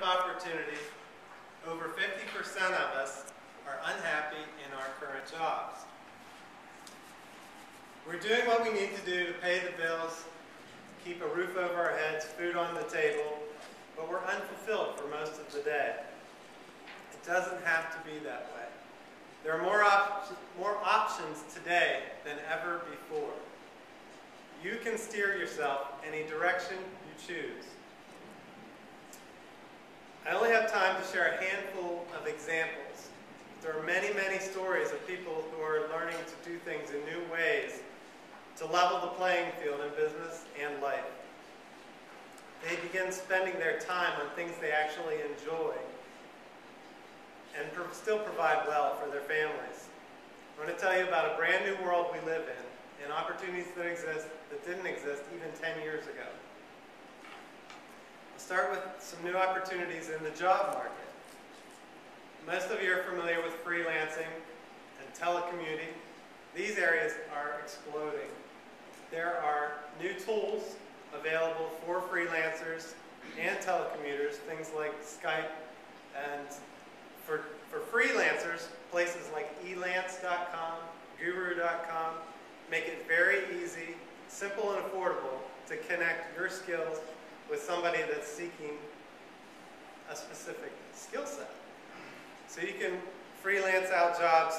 opportunity, over 50% of us are unhappy in our current jobs. We're doing what we need to do to pay the bills, keep a roof over our heads, food on the table, but we're unfulfilled for most of the day. It doesn't have to be that way. There are more options today than ever before. You can steer yourself any direction you choose. I only have time to share a handful of examples. There are many, many stories of people who are learning to do things in new ways to level the playing field in business and life. They begin spending their time on things they actually enjoy and still provide well for their families. I want to tell you about a brand new world we live in and opportunities that exist that didn't exist even 10 years ago. I'll start with some new opportunities in the job market. Most of you are familiar with freelancing and telecommuting. These areas are exploding. There are new tools available for freelancers and telecommuters, things like Skype, and for freelancers, places like elance.com, guru.com make it very easy, simple and affordable to connect your skills with somebody that's seeking a specific skill set. So you can freelance out jobs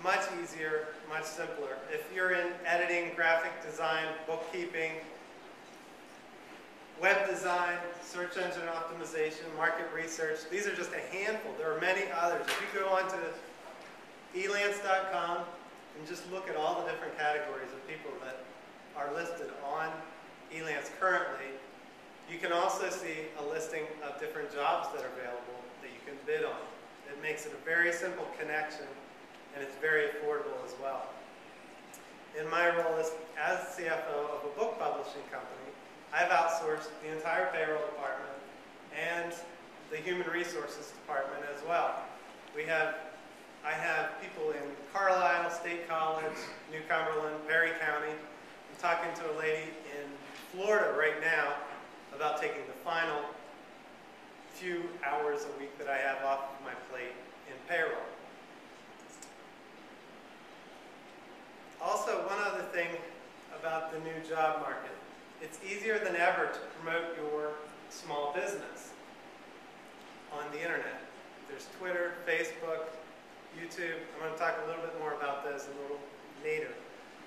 much easier, much simpler. If you're in editing, graphic design, bookkeeping, web design, search engine optimization, market research, these are just a handful. There are many others. If you go onto elance.com and just look at all the different categories of people that are listed on Elance currently, you can also see a listing of different jobs that are available that you can bid on. It makes it a very simple connection, and it's very affordable as well. In my role as CFO of a book publishing company, I've outsourced the entire payroll department and the human resources department as well. I have people in Carlisle, State College, New Cumberland, Perry County. I'm talking to a lady in Florida right now about taking the final few hours a week that I have off of my plate in payroll. Also, one other thing about the new job market. It's easier than ever to promote your small business on the internet. There's Twitter, Facebook, YouTube. I'm going to talk a little bit more about those a little later.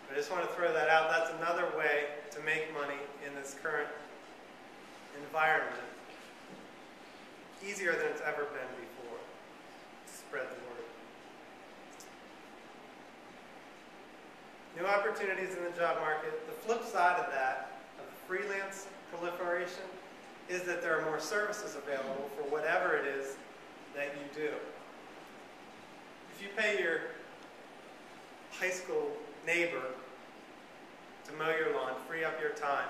But I just want to throw that out. That's another way to make money in this current environment. Easier than it's ever been before to spread the word. New opportunities in the job market. The flip side of that, of the freelance proliferation, is that there are more services available for whatever it is that you do. If you pay your high school neighbor to mow your lawn, free up your time,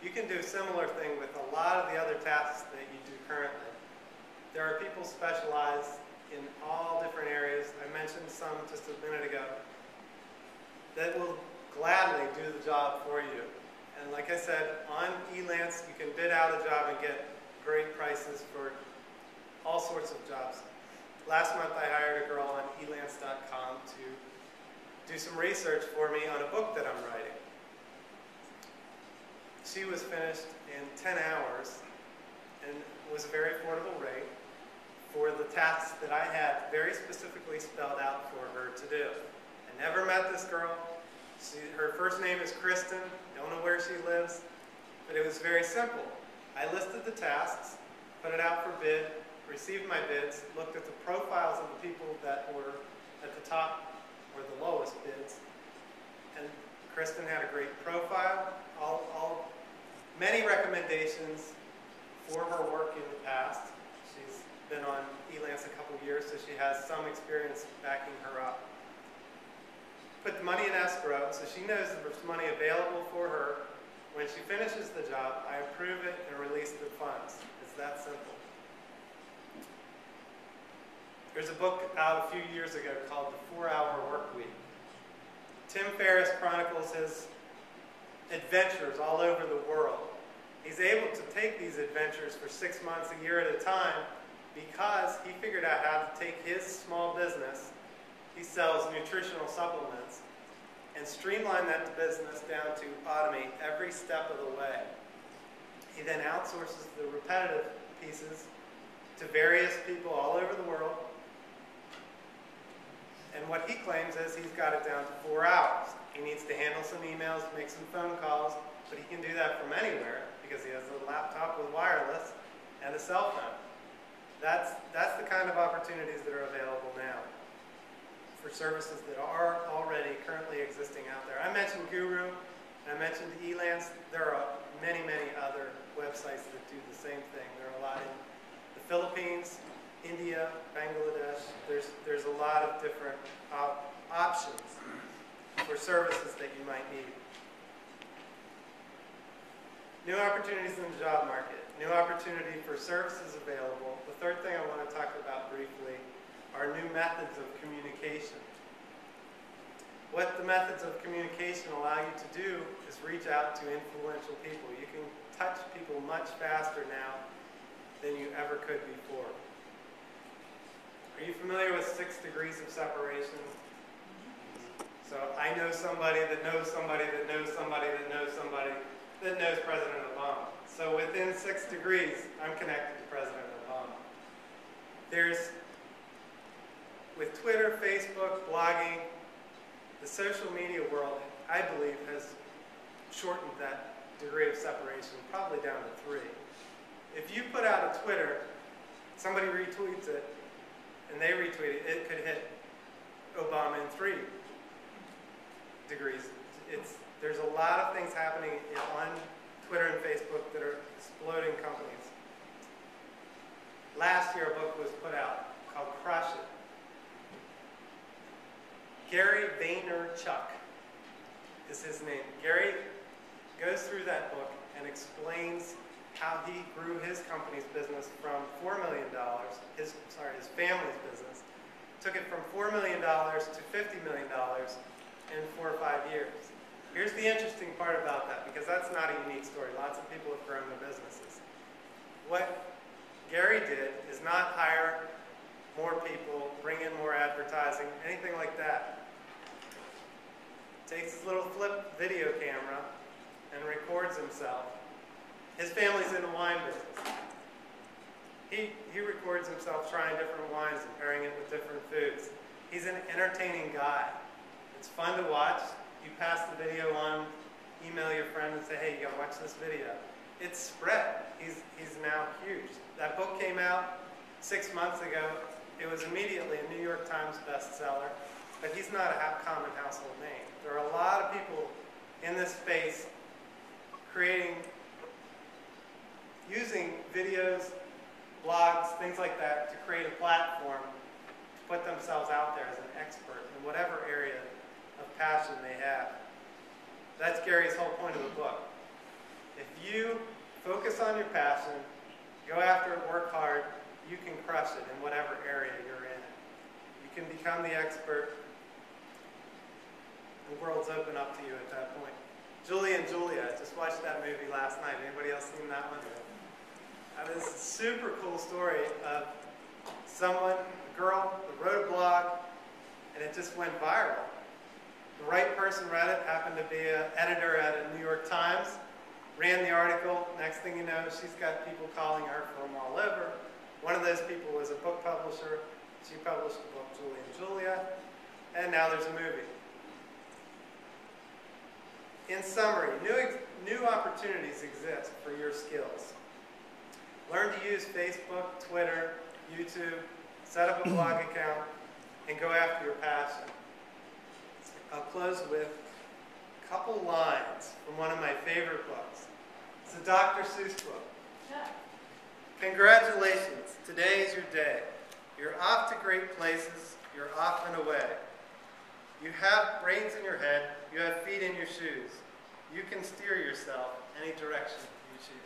you can do a similar thing with a lot of the other tasks that you do currently. There are people specialized in all different areas. I mentioned some just a minute ago that will gladly do the job for you. And like I said, on Elance, you can bid out a job and get great prices for all sorts of jobs. Last month, I hired a girl on elance.com to do some research for me on a book that I'm writing. She was finished in 10 hours and was a very affordable rate for the tasks that I had very specifically spelled out for her to do. I never met this girl. Her first name is Kristen. Don't know where she lives, but it was very simple. I listed the tasks, put it out for bid, received my bids, looked at the profiles of the people that were at the top or the lowest bids, and Kristen had a great profile, many recommendations for her work in the past. She's been on Elance a couple years, so she has some experience backing her up. Put the money in escrow, so she knows that there's money available for her. When she finishes the job, I approve it and release the funds. It's that simple. There's a book out a few years ago called The 4-Hour Workweek. Tim Ferriss chronicles his adventures all over the world. He's able to take these adventures for 6 months, a year at a time, because he figured out how to take his small business, he sells nutritional supplements, and streamline that business down to automate every step of the way. He then outsources the repetitive pieces to various people all over the world. And what he claims is he's got it down to 4 hours. He needs to handle some emails, make some phone calls, but he can do that from anywhere because he has a laptop with wireless and a cell phone. That's the kind of opportunities that are available now for services that are already currently existing out there. I mentioned Guru, and I mentioned Elance. There are many, many other websites that do the same thing. There are a lot in the Philippines, India, Bangladesh. There's a lot of different options for services that you might need. New opportunities in the job market. New opportunity for services available. The third thing I want to talk about briefly are new methods of communication. What the methods of communication allow you to do is reach out to influential people. You can touch people much faster now than you ever could before. Are you familiar with 6 degrees of separation? So I know somebody that knows somebody that knows somebody that knows somebody that knows President Obama. So within 6 degrees, I'm connected to President Obama. With Twitter, Facebook, blogging, the social media world, I believe, has shortened that degree of separation probably down to 3. If you put out a Twitter, somebody retweets it, and they retweet it, it could hit Obama in 3 degrees. There's a lot of things happening on Twitter and Facebook that are exploding companies. Last year, a book was put out called Crush It. Gary Vaynerchuk is his name. Gary goes through that book and explains how he grew his company's business from $4 million, his family's business, took it from $4 million to $50 million in 4 or 5 years. Here's the interesting part about that, because that's not a unique story. Lots of people have grown their businesses. What Gary did is not hire more people, bring in more advertising, anything like that. Takes his little flip video camera and records himself. His family's in the wine business. He records himself trying different wines and pairing it with different foods. He's an entertaining guy. It's fun to watch. You pass the video on, email your friend and say, hey, you gotta watch this video. It's spread. He's now huge. That book came out 6 months ago. It was immediately a New York Times bestseller, but he's not a common household name. There are a lot of people in this space using videos, blogs, things like that to create a platform to put themselves out there as an expert in whatever area of passion they have. That's Gary's whole point of the book. If you focus on your passion, go after it, work hard, you can crush it in whatever area you're in. You can become the expert. The world's open up to you at that point. Julie and Julia, I just watched that movie last night. Anybody else seen that one? This is a super cool story of a girl that wrote a blog, and it just went viral. The right person read it, happened to be an editor at a New York Times, ran the article. Next thing you know, she's got people calling her from all over. One of those people was a book publisher. She published the book Julie and Julia, and now there's a movie. In summary, new opportunities exist for your skills. Learn to use Facebook, Twitter, YouTube, set up a blog account, and go after your passion. I'll close with a couple lines from one of my favorite books. It's a Dr. Seuss book. Congratulations, today is your day. You're off to great places, you're off and away. You have brains in your head, you have feet in your shoes. You can steer yourself any direction you choose.